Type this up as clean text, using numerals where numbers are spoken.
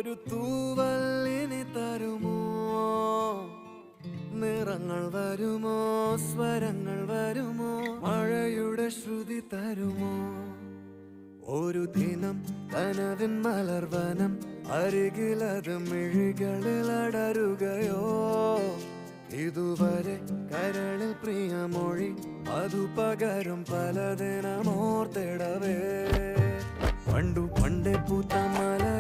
ഒരു തൂവല്ലിനി തരുമോ? നിറങ്ങൾ വരുമോ? സ്വരങ്ങൾ വരുമോ? മഴയുടെ ശ്രുതി തരുമോ? ഒരു ദിനം കനവിൻ മലർവനം അരികിലത് മിഴികളിൽ അടരുകയോ? ഇതുവരെ കരളിൽ പ്രിയമൊഴി അതു പകരും പലതിനമോർത്തിടവേ. പണ്ടു പണ്ടേ പൂത്ത മല